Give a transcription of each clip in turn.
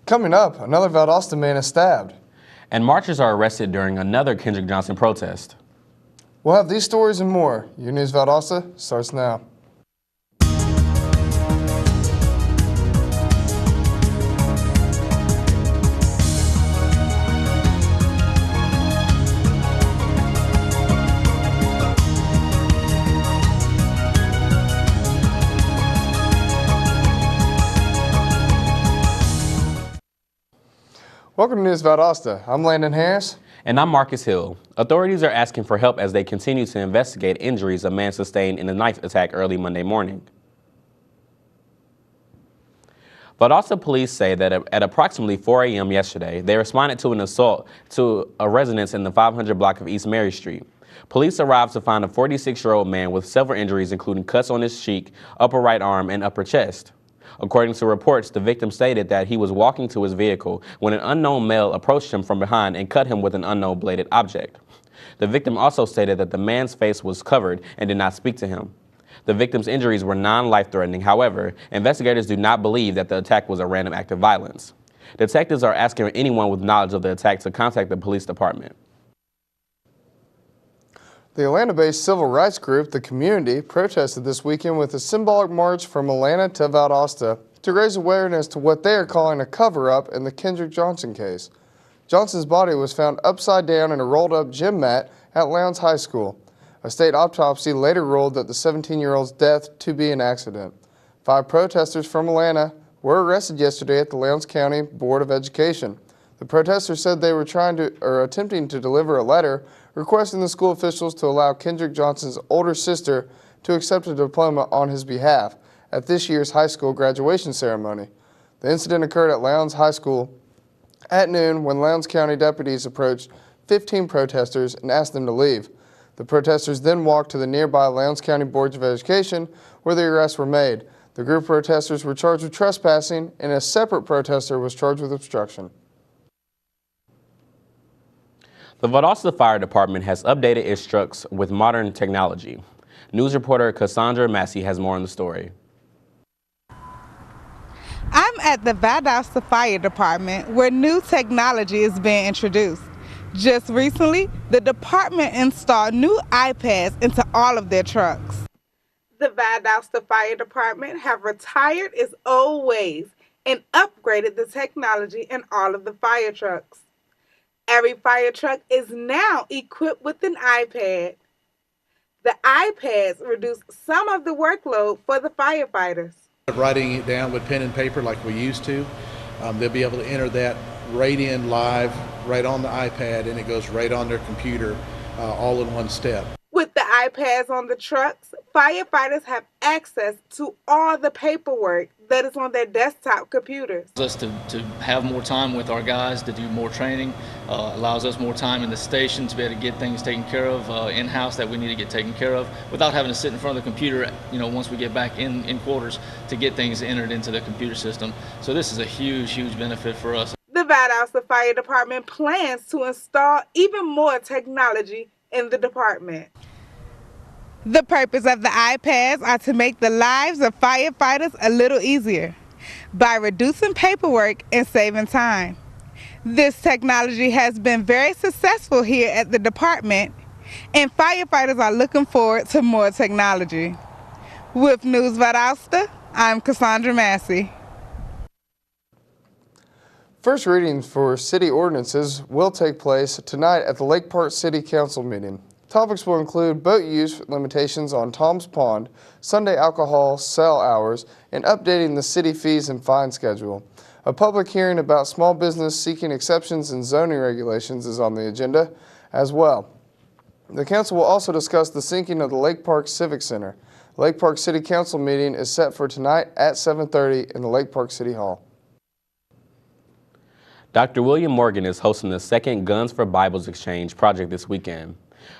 Coming up, another Valdosta man is stabbed. And marchers are arrested during another Kendrick Johnson protest. We'll have these stories and more. Your News Valdosta starts now. Welcome to News Valdosta. I'm Landon Harris. And I'm Marcus Hill. Authorities are asking for help as they continue to investigate injuries a man sustained in a knife attack early Monday morning. Valdosta police say that at approximately 4 a.m. yesterday, they responded to an assault to a residence in the 500 block of East Mary Street. Police arrived to find a 46-year-old man with several injuries, including cuts on his cheek, upper right arm, and upper chest. According to reports, the victim stated that he was walking to his vehicle when an unknown male approached him from behind and cut him with an unknown bladed object. The victim also stated that the man's face was covered and did not speak to him. The victim's injuries were non-life-threatening. However, investigators do not believe that the attack was a random act of violence. Detectives are asking anyone with knowledge of the attack to contact the police department. The Atlanta-based civil rights group, The Community, protested this weekend with a symbolic march from Atlanta to Valdosta to raise awareness to what they are calling a cover-up in the Kendrick Johnson case. Johnson's body was found upside down in a rolled-up gym mat at Lowndes High School. A state autopsy later ruled that the 17-year-old's death to be an accident. 5 protesters from Atlanta were arrested yesterday at the Lowndes County Board of Education. The protesters said they were attempting to deliver a letter requesting the school officials to allow Kendrick Johnson's older sister to accept a diploma on his behalf at this year's high school graduation ceremony. The incident occurred at Lowndes High School at noon when Lowndes County deputies approached 15 protesters and asked them to leave. The protesters then walked to the nearby Lowndes County Board of Education where the arrests were made. The group of protesters were charged with trespassing and a separate protester was charged with obstruction. The Valdosta Fire Department has updated its trucks with modern technology. News reporter Cassandra Massey has more on the story. I'm at the Valdosta Fire Department where new technology is being introduced. Just recently, the department installed new iPads into all of their trucks. The Valdosta Fire Department have retired its old ways and upgraded the technology in all of the fire trucks. Every fire truck is now equipped with an iPad. The iPads reduce some of the workload for the firefighters. Writing it down with pen and paper like we used to, they'll be able to enter that right in live, right on the iPad, and it goes right on their computer, all in one step. With the iPads on the trucks, firefighters have access to all the paperwork that is on their desktop computers. Us to have more time with our guys, to do more training, allows us more time in the station to be able to get things taken care of in-house that we need to get taken care of without having to sit in front of the computer, once we get back in quarters to get things entered into the computer system. So this is a huge, huge benefit for us. The Valdosta Fire Department plans to install even more technology in the department. The purpose of the iPads are to make the lives of firefighters a little easier by reducing paperwork and saving time. This technology has been very successful here at the department, and firefighters are looking forward to more technology. With News Valdosta, I'm Cassandra Massey. First readings for city ordinances will take place tonight at the Lake Park City Council meeting. Topics will include boat use limitations on Tom's Pond, Sunday alcohol sale hours, and updating the city fees and fine schedule. A public hearing about small business seeking exceptions and zoning regulations is on the agenda as well. The council will also discuss the sinking of the Lake Park Civic Center. The Lake Park City Council meeting is set for tonight at 7:30 in the Lake Park City Hall. Dr. William Morgan is hosting the second Guns for Bibles Exchange project this weekend.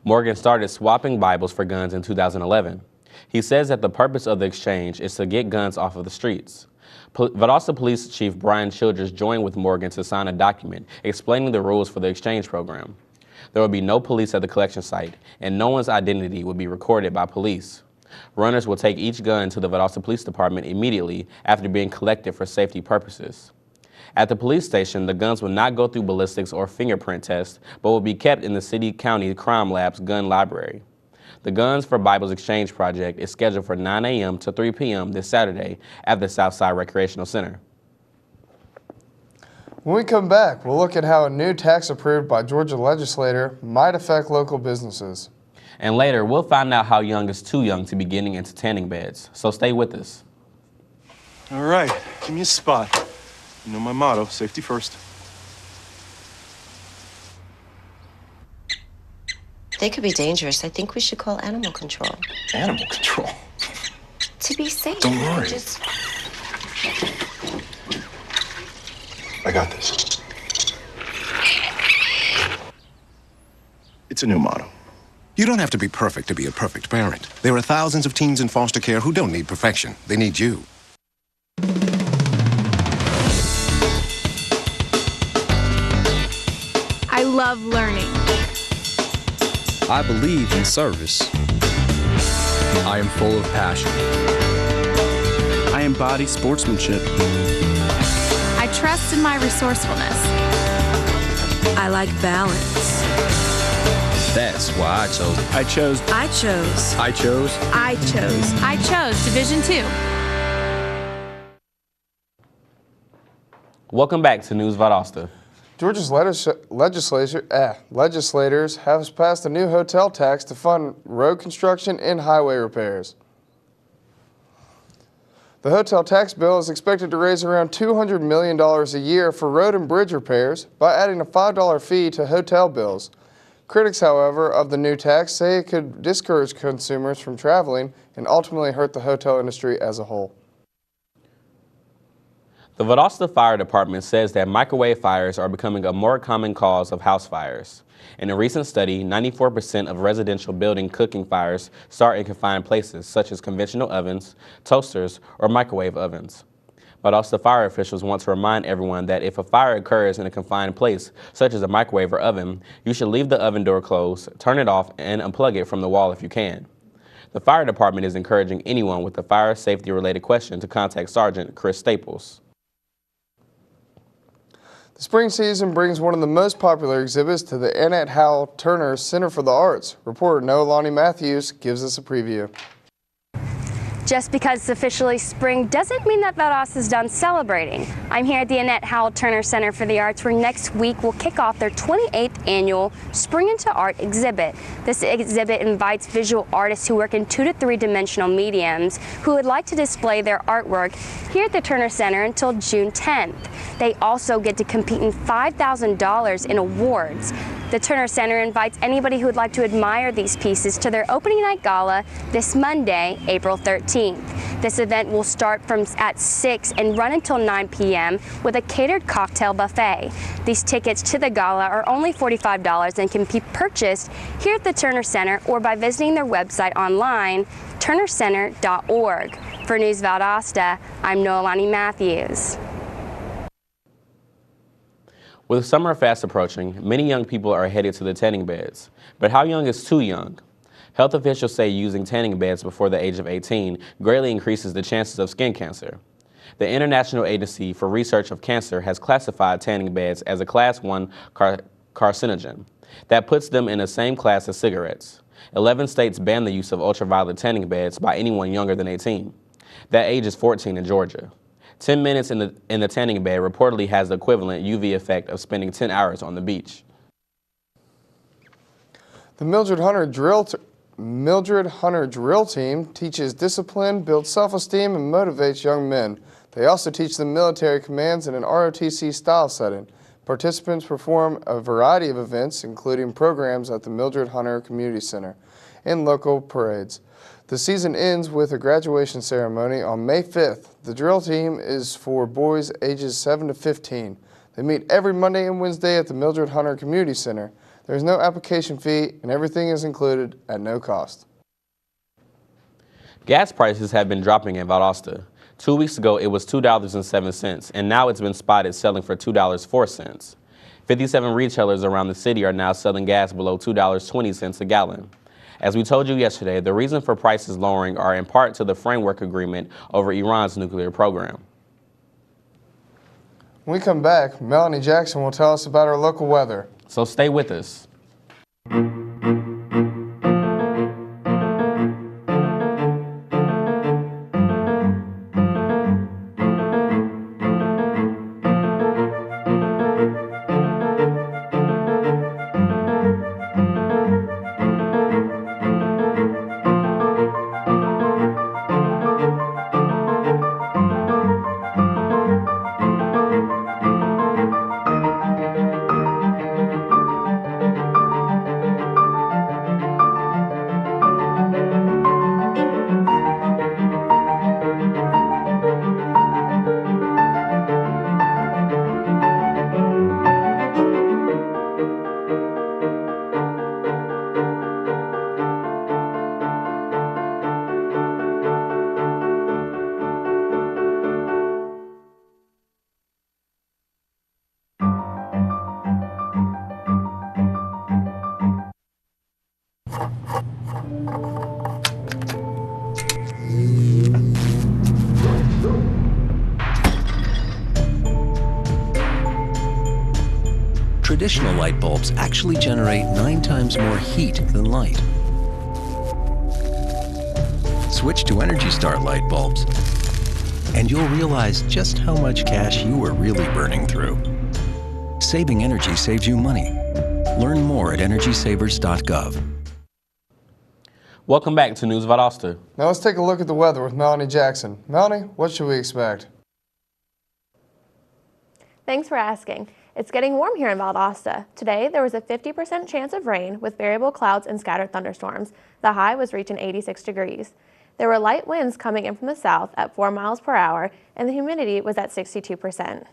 Morgan started swapping Bibles for guns in 2011. He says that the purpose of the exchange is to get guns off of the streets. Valdosta Police Chief Brian Childress joined with Morgan to sign a document explaining the rules for the exchange program. There will be no police at the collection site, and no one's identity will be recorded by police. Runners will take each gun to the Valdosta Police Department immediately after being collected for safety purposes. At the police station, the guns will not go through ballistics or fingerprint tests, but will be kept in the City-County Crime Lab's gun library. The Guns for Bibles Exchange project is scheduled for 9 a.m. to 3 p.m. this Saturday at the Southside Recreational Center. When we come back, we'll look at how a new tax approved by Georgia legislator might affect local businesses. And later, we'll find out how young is too young to be getting into tanning beds. So stay with us. All right, give me a spot. You know my motto, safety first. They could be dangerous. I think we should call animal control. Animal control? To be safe. Don't worry. Just... I got this. It's a new motto. You don't have to be perfect to be a perfect parent. There are thousands of teens in foster care who don't need perfection. They need you. I love learning. I believe in service. I am full of passion. I embody sportsmanship. I trust in my resourcefulness. I like balance. That's why I chose Division II. Welcome back to News Valdosta. Georgia's legislators have passed a new hotel tax to fund road construction and highway repairs. The hotel tax bill is expected to raise around $200 million a year for road and bridge repairs by adding a $5 fee to hotel bills. Critics, however, of the new tax say it could discourage consumers from traveling and ultimately hurt the hotel industry as a whole. The Valdosta Fire Department says that microwave fires are becoming a more common cause of house fires. In a recent study, 94% of residential building cooking fires start in confined places, such as conventional ovens, toasters, or microwave ovens. Valdosta fire officials want to remind everyone that if a fire occurs in a confined place, such as a microwave or oven, you should leave the oven door closed, turn it off, and unplug it from the wall if you can. The fire department is encouraging anyone with a fire safety-related question to contact Sergeant Chris Staples. The spring season brings one of the most popular exhibits to the Annette Howell Turner Center for the Arts. Reporter Noelani Matthews gives us a preview. Just because it's officially spring doesn't mean that Valdosta is done celebrating. I'm here at the Annette Howell Turner Center for the Arts, where next week will kick off their 28th annual Spring into Art exhibit. This exhibit invites visual artists who work in 2 to 3 dimensional mediums who would like to display their artwork here at the Turner Center until June 10th. They also get to compete in $5,000 in awards. The Turner Center invites anybody who would like to admire these pieces to their opening night gala this Monday, April 13th. This event will start at 6 and run until 9 p.m. with a catered cocktail buffet. These tickets to the gala are only $45 and can be purchased here at the Turner Center or by visiting their website online, turnercenter.org. For News Valdosta, I'm Noelani Matthews. With summer fast approaching, many young people are headed to the tanning beds. But how young is too young? Health officials say using tanning beds before the age of 18 greatly increases the chances of skin cancer. The International Agency for Research of Cancer has classified tanning beds as a Class 1 carcinogen. That puts them in the same class as cigarettes. 11 states ban the use of ultraviolet tanning beds by anyone younger than 18. That age is 14 in Georgia. 10 minutes in the tanning bed reportedly has the equivalent UV effect of spending 10 hours on the beach. The Mildred Hunter Drill Team teaches discipline, builds self-esteem, and motivates young men. They also teach them military commands in an ROTC style setting. Participants perform a variety of events, including programs at the Mildred Hunter Community Center and local parades. The season ends with a graduation ceremony on May 5th. The drill team is for boys ages 7 to 15. They meet every Monday and Wednesday at the Mildred Hunter Community Center. There is no application fee and everything is included at no cost. Gas prices have been dropping in Valdosta. 2 weeks ago it was $2.07 and now it's been spotted selling for $2.04. 57 retailers around the city are now selling gas below $2.20 a gallon. As we told you yesterday, the reason for prices lowering are in part to the framework agreement over Iran's nuclear program. When we come back, Melanie Jackson will tell us about our local weather. So stay with us. Traditional light bulbs actually generate 9 times more heat than light. Switch to Energy Star light bulbs, and you'll realize just how much cash you are really burning through. Saving energy saves you money. Learn more at EnergySavers.gov. Welcome back to News Valdosta. Now let's take a look at the weather with Melanie Jackson. Melanie, what should we expect? Thanks for asking. It's getting warm here in Valdosta. Today, there was a 50% chance of rain with variable clouds and scattered thunderstorms. The high was reaching 86 degrees. There were light winds coming in from the south at 4 miles per hour, and the humidity was at 62%.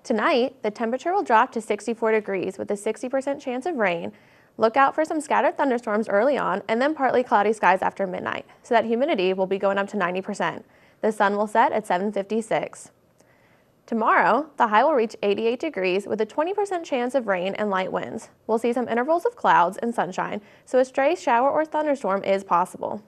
Tonight, the temperature will drop to 64 degrees with a 60% chance of rain. Look out for some scattered thunderstorms early on and then partly cloudy skies after midnight, so that humidity will be going up to 90%. The sun will set at 7:56. Tomorrow, the high will reach 88 degrees with a 20% chance of rain and light winds. We'll see some intervals of clouds and sunshine, so a stray shower or thunderstorm is possible.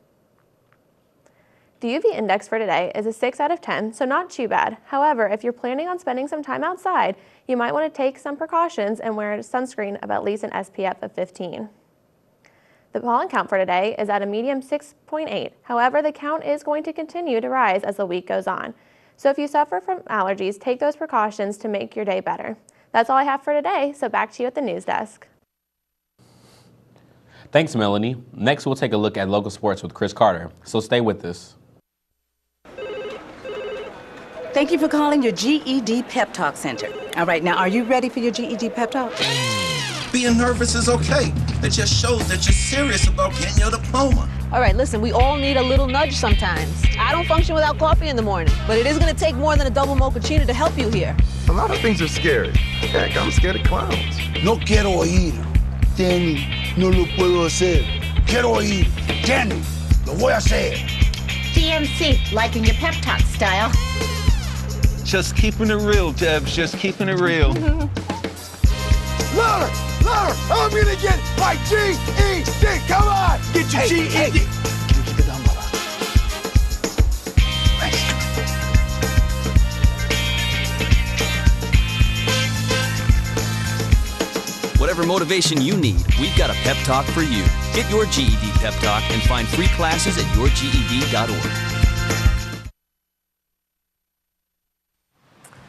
The UV index for today is a 6 out of 10, so not too bad. However, if you're planning on spending some time outside, you might want to take some precautions and wear sunscreen of at least an SPF of 15. The pollen count for today is at a medium 6.8. However, the count is going to continue to rise as the week goes on. So if you suffer from allergies, take those precautions to make your day better. That's all I have for today, so back to you at the news desk. Thanks, Melanie. Next, we'll take a look at local sports with Chris Carter, so stay with us. Thank you for calling your GED Pep Talk Center. All right, now are you ready for your GED Pep Talk? Being nervous is okay. It just shows that you're serious about getting your diploma. All right, listen, we all need a little nudge sometimes. I don't function without coffee in the morning, but it is going to take more than a double mochaccino to help you here. A lot of things are scary. Heck, I'm scared of clowns. No quiero ir. Danny, no lo puedo hacer. Quiero ir. Danny, lo voy a hacer. DMC, liking your pep talk style. Just keeping it real, Debs, just keeping it real. Louder, louder, I'm gonna get my GED, come on! Get your GED. Whatever motivation you need, we've got a pep talk for you. Get your GED pep talk and find free classes at yourged.org.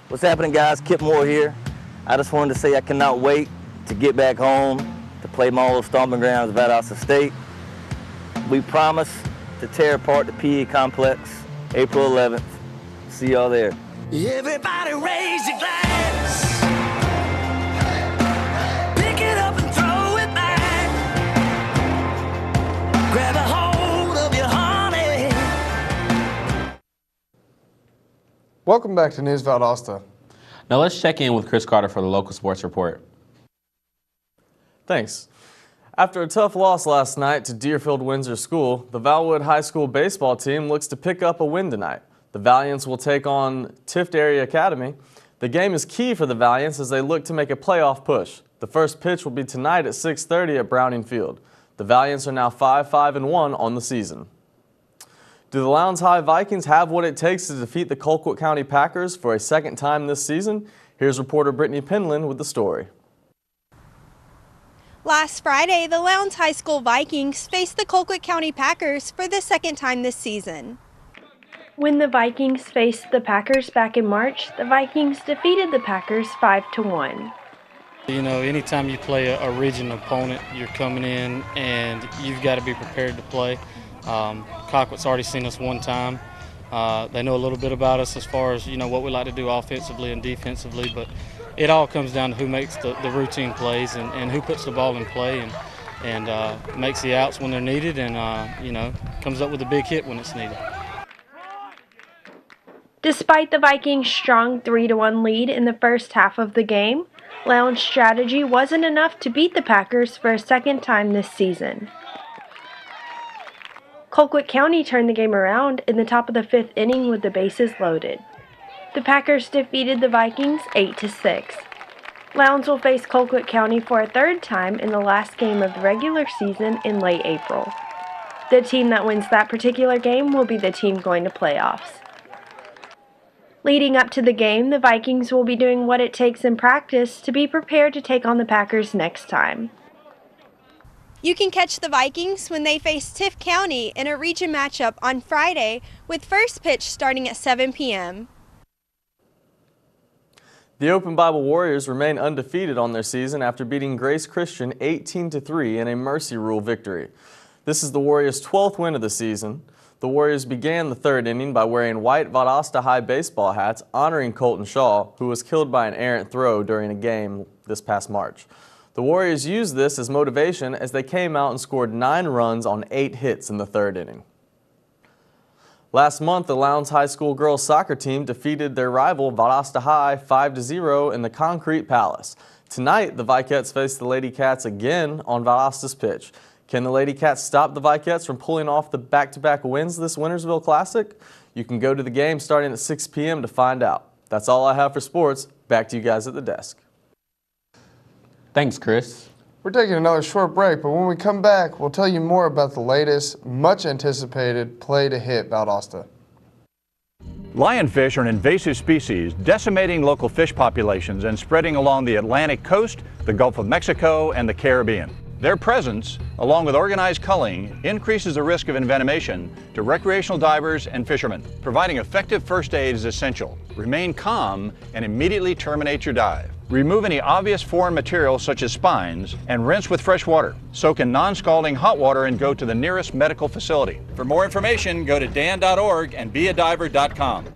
What's happening, guys? Kip Moore here. I just wanted to say I cannot wait to get back home to play my old stomping grounds, Valdosta State. We promise to tear apart the PE complex April 11th. See y'all there. Everybody raise your glass. Pick it up and throw it back. Grab a hold of your honey. Welcome back to News Valdosta. Now let's check in with Chris Carter for the local sports report. Thanks. After a tough loss last night to Deerfield Windsor School, the Valwood High School baseball team looks to pick up a win tonight. The Valiants will take on Tift Area Academy. The game is key for the Valiants as they look to make a playoff push. The first pitch will be tonight at 6:30 at Browning Field. The Valiants are now 5-5-1 on the season. Do the Lowndes High Vikings have what it takes to defeat the Colquitt County Packers for a second time this season? Here's reporter Brittany Penland with the story. Last Friday, the Lowndes High School Vikings faced the Colquitt County Packers for the second time this season. When the Vikings faced the Packers back in March, the Vikings defeated the Packers 5-1. You know, anytime you play a regional opponent, you're coming in and you've got to be prepared to play. Colquitt's already seen us one time. They know a little bit about us as far as, you know, what we like to do offensively and defensively, but it all comes down to who makes the routine plays and who puts the ball in play and makes the outs when they're needed and, you know, comes up with a big hit when it's needed. Despite the Vikings' strong 3-1 lead in the first half of the game, Lowndes' strategy wasn't enough to beat the Packers for a second time this season. Colquitt County turned the game around in the top of the 5th inning with the bases loaded. The Packers defeated the Vikings 8-6. Lowndes will face Colquitt County for a third time in the last game of the regular season in late April. The team that wins that particular game will be the team going to playoffs. Leading up to the game, the Vikings will be doing what it takes in practice to be prepared to take on the Packers next time. You can catch the Vikings when they face Tift County in a region matchup on Friday, with first pitch starting at 7 p.m. The Open Bible Warriors remain undefeated on their season after beating Grace Christian 18-3 in a Mercy Rule victory. This is the Warriors' 12th win of the season. The Warriors began the third inning by wearing white Valdosta High baseball hats, honoring Colton Shaw, who was killed by an errant throw during a game this past March. The Warriors used this as motivation as they came out and scored 9 runs on 8 hits in the third inning. Last month, the Lowndes High School girls soccer team defeated their rival Valdosta High 5-0 in the Concrete Palace. Tonight, the Vikettes face the Lady Cats again on Valdosta's pitch. Can the Lady Cats stop the Vikettes from pulling off the back-to-back wins this Wintersville Classic? You can go to the game starting at 6 p.m. to find out. That's all I have for sports. Back to you guys at the desk. Thanks, Chris. We're taking another short break, but when we come back, we'll tell you more about the latest, much-anticipated play to hit Valdosta. Lionfish are an invasive species decimating local fish populations and spreading along the Atlantic coast, the Gulf of Mexico, and the Caribbean. Their presence, along with organized culling, increases the risk of envenomation to recreational divers and fishermen. Providing effective first aid is essential. Remain calm and immediately terminate your dive. Remove any obvious foreign material such as spines and rinse with fresh water. Soak in non-scalding hot water and go to the nearest medical facility. For more information, go to dan.org and beadiver.com.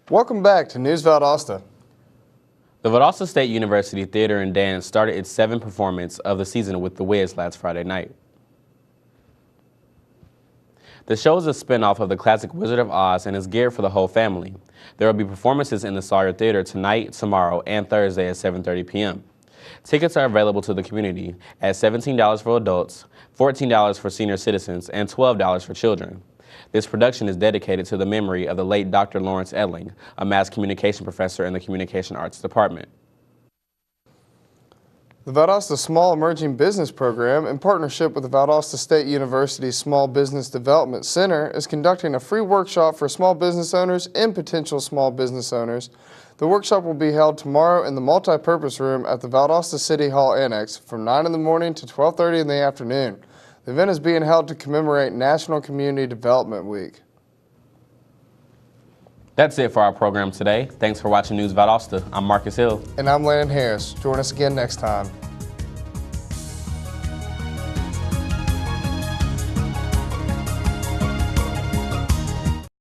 Welcome back to News Valdosta. The Valdosta State University Theater and Dance started its 7th performance of the season with The Wiz last Friday night. The show is a spin-off of the classic Wizard of Oz and is geared for the whole family. There will be performances in the Sawyer Theater tonight, tomorrow, and Thursday at 7:30 p.m. Tickets are available to the community at $17 for adults, $14 for senior citizens, and $12 for children. This production is dedicated to the memory of the late Dr. Lawrence Edling, a mass communication professor in the Communication Arts Department. The Valdosta Small Emerging Business Program, in partnership with the Valdosta State University Small Business Development Center, is conducting a free workshop for small business owners and potential small business owners. The workshop will be held tomorrow in the multi-purpose room at the Valdosta City Hall Annex from 9 in the morning to 12:30 in the afternoon. The event is being held to commemorate National Community Development Week. That's it for our program today. Thanks for watching News Valdosta. I'm Marcus Hill. And I'm Landon Harris. Join us again next time.